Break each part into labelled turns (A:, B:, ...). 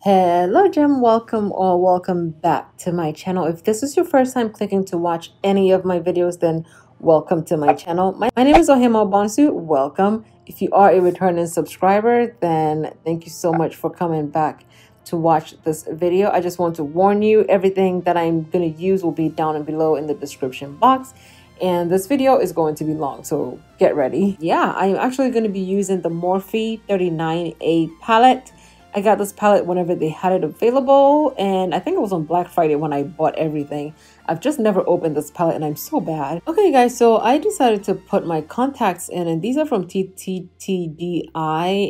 A: Hello, Gem. Welcome or welcome back to my channel. If this is your first time clicking to watch any of my videos, then welcome to my channel. My name is Ohemaa Bonsu. Welcome. If you are a returning subscriber, then thank you so much for coming back to watch this video. I just want to warn you, everything that I'm going to use will be down and below in the description box. And this video is going to be long, so get ready. Yeah, I'm actually going to be using the Morphe 39A palette. I got this palette whenever they had it available, and I think it was on Black Friday when I bought everything. I've just never opened this palette and I'm so bad. Okay guys, so I decided to put my contacts in, and these are from TTTDI,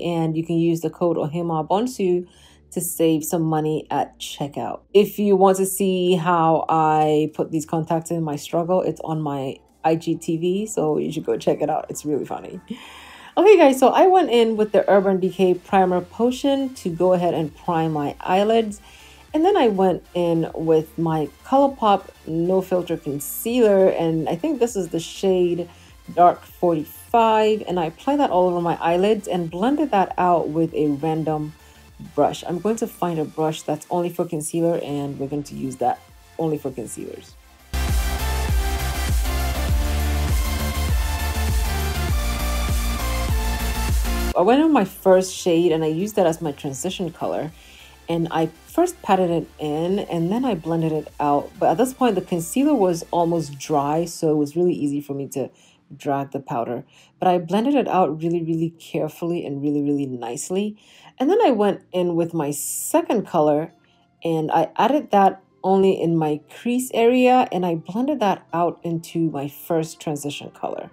A: and you can use the code Ohemaa Bonsu to save some money at checkout. If you want to see how I put these contacts in my struggle, it's on my IGTV, so you should go check it out. It's really funny. Okay guys, so I went in with the Urban Decay Primer Potion to go ahead and prime my eyelids. And then I went in with my Colourpop No Filter Concealer, and I think this is the shade Dark 45. And I applied that all over my eyelids and blended that out with a random brush. I'm going to find a brush that's only for concealer, and we're going to use that only for concealers. I went on my first shade and I used that as my transition color, and I first patted it in and then I blended it out. But at this point the concealer was almost dry, so it was really easy for me to drag the powder. But I blended it out really carefully and really nicely. And then I went in with my second color and I added that only in my crease area, and I blended that out into my first transition color.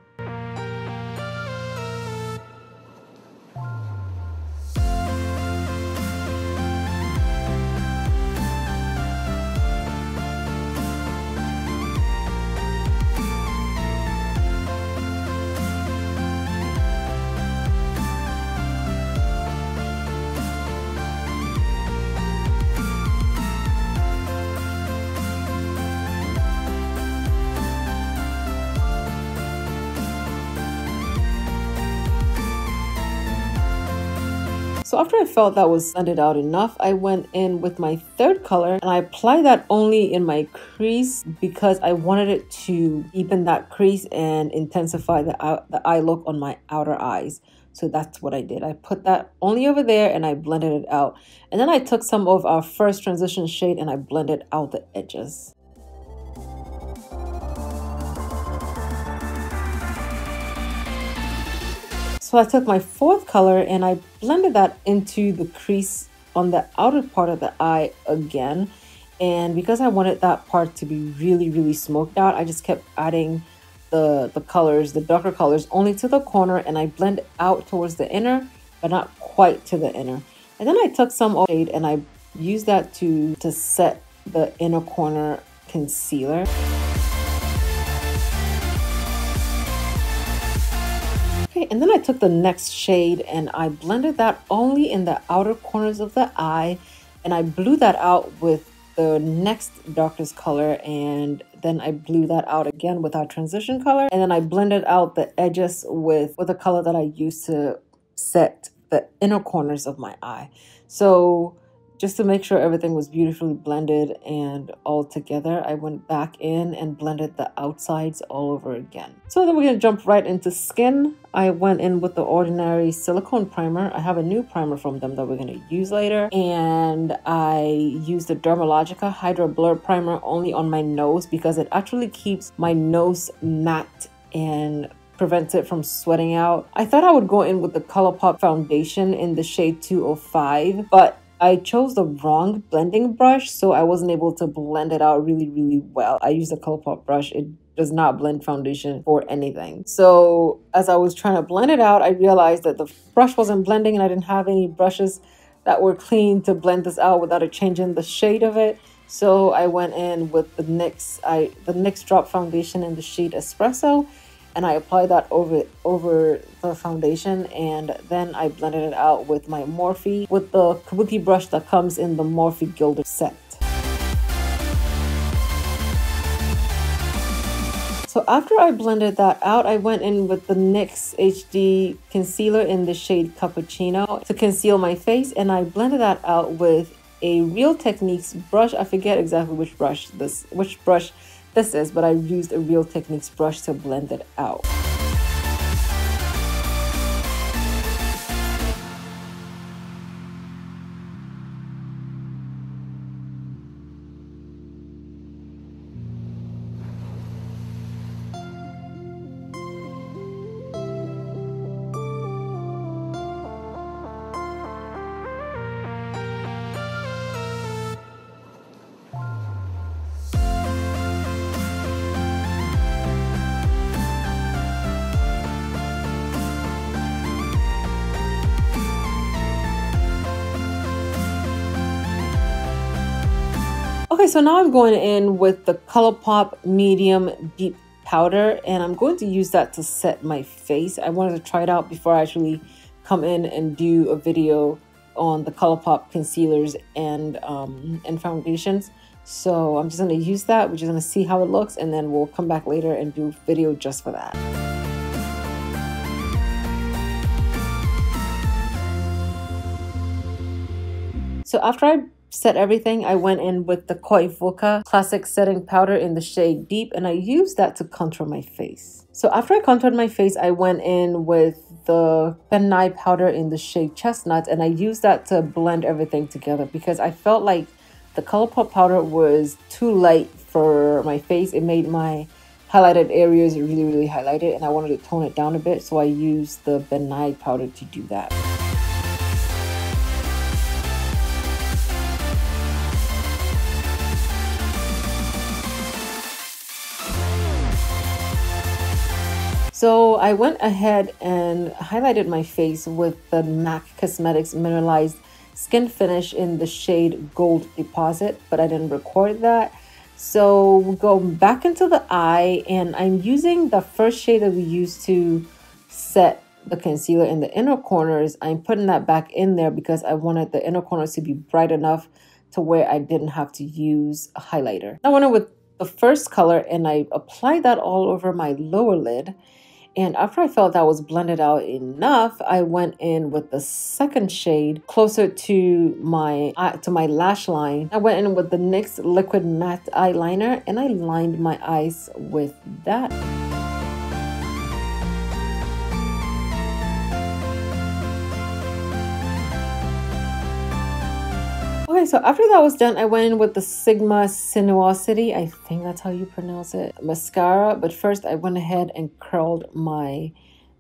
A: So after I felt that was blended out enough, I went in with my third color and I applied that only in my crease because I wanted it to deepen that crease and intensify the eye look on my outer eyes. So that's what I did. I put that only over there and I blended it out. And then I took some of our first transition shade and I blended out the edges. So I took my fourth color and I blended that into the crease on the outer part of the eye again. And because I wanted that part to be really smoked out, I just kept adding the colors, the darker colors, only to the corner, and I blend out towards the inner, but not quite to the inner. And then I took some shade and I used that to set the inner corner concealer. And then I took the next shade and I blended that only in the outer corners of the eye, and I blew that out with the next darkest color, and then I blew that out again with our transition color, and then I blended out the edges with a color that I used to set the inner corners of my eye. So just to make sure everything was beautifully blended and all together, I went back in and blended the outsides all over again. So then we're going to jump right into skin. I went in with the Ordinary silicone primer. I have a new primer from them that we're going to use later. And I used the Dermalogica Hydra Blur Primer only on my nose because it actually keeps my nose matte and prevents it from sweating out. I thought I would go in with the Colourpop foundation in the shade 205, but I chose the wrong blending brush, so I wasn't able to blend it out really well. I used a Colourpop brush. It does not blend foundation or anything. So as I was trying to blend it out, I realized that the brush wasn't blending and I didn't have any brushes that were clean to blend this out without it changing the shade of it. So I went in with the NYX Drop Foundation in the shade Espresso, and I applied that over the foundation, and then I blended it out with my Morphe with the kabuki brush that comes in the Morphe Gilder set. So after I blended that out, I went in with the NYX HD concealer in the shade Cappuccino to conceal my face, and I blended that out with a Real Techniques brush. I forget exactly which brush this is, but I used a Real Techniques brush to blend it out. Okay, so now I'm going in with the Colourpop medium deep powder, and I'm going to use that to set my face. I wanted to try it out before I actually come in and do a video on the Colourpop concealers and foundations. So I'm just going to use that. We're just going to see how it looks, and then we'll come back later and do a video just for that. So after I set everything, I went in with the Koi Vodka Classic Setting Powder in the shade Deep, and I used that to contour my face. So after I contoured my face, I went in with the Ben Nye powder in the shade Chestnut, and I used that to blend everything together because I felt like the Colourpop powder was too light for my face. It made my highlighted areas really, really highlighted, and I wanted to tone it down a bit, so I used the Ben Nye powder to do that. So I went ahead and highlighted my face with the MAC Cosmetics Mineralized Skinfinish in the shade Gold Deposit, but I didn't record that. So we'll go back into the eye, and I'm using the first shade that we used to set the concealer in the inner corners. I'm putting that back in there because I wanted the inner corners to be bright enough to where I didn't have to use a highlighter. I went in with the first color and I applied that all over my lower lid. And after I felt that was blended out enough, I went in with the second shade closer to my lash line. I went in with the NYX Liquid Matte Eyeliner, and I lined my eyes with that. Okay, so after that was done, I went in with the Sigma Sinuosity, I think that's how you pronounce it, mascara. But first I went ahead and curled my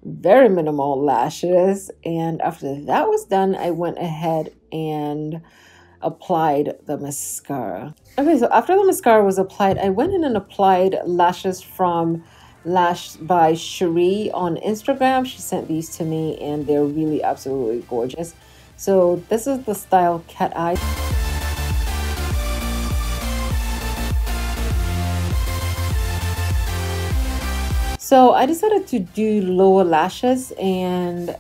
A: very minimal lashes. And after that was done, I went ahead and applied the mascara. Okay, so after the mascara was applied, I went in and applied lashes from Lash by Cheri on Instagram. She sent these to me and they're really absolutely gorgeous. So this is the style Cat Eye. So I decided to do lower lashes, and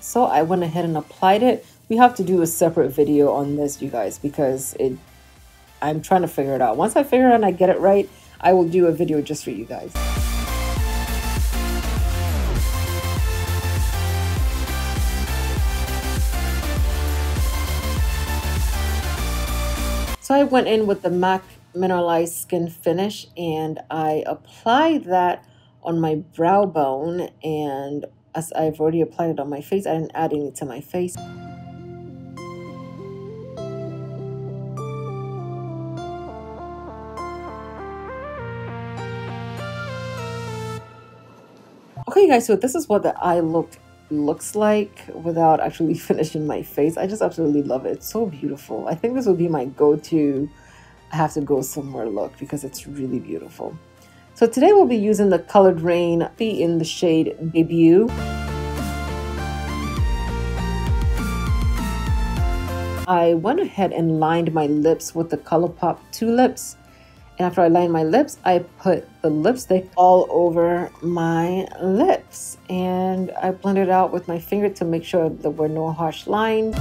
A: so I went ahead and applied it. We have to do a separate video on this, you guys, because I'm trying to figure it out. Once I figure it out and I get it right, I will do a video just for you guys. So I went in with the MAC Mineralized Skinfinish, and I applied that on my brow bone, and as I've already applied it on my face, I didn't add any to my face. Okay guys, so this is what the eye looks like without actually finishing my face. I just absolutely love it. It's so beautiful. I think this will be my go-to I have to go somewhere look because it's really beautiful. So today we'll be using the colored Raine in the shade Debut. I went ahead and lined my lips with the Colourpop Tulips. And after I lined my lips, I put the lipstick all over my lips. And I blended it out with my finger to make sure there were no harsh lines.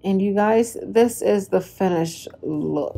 A: And you guys, this is the finished look.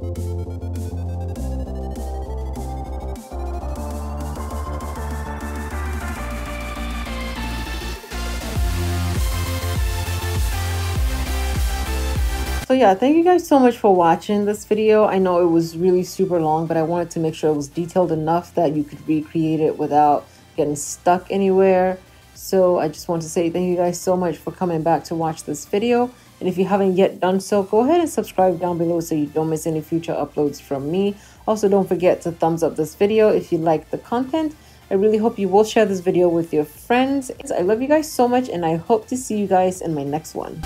A: So yeah, thank you guys so much for watching this video. I know it was really super long, but I wanted to make sure it was detailed enough that you could recreate it without getting stuck anywhere. So I just want to say thank you guys so much for coming back to watch this video. And if you haven't yet done so, go ahead and subscribe down below so you don't miss any future uploads from me. Also, don't forget to thumbs up this video if you like the content. I really hope you will share this video with your friends. I love you guys so much, and I hope to see you guys in my next one.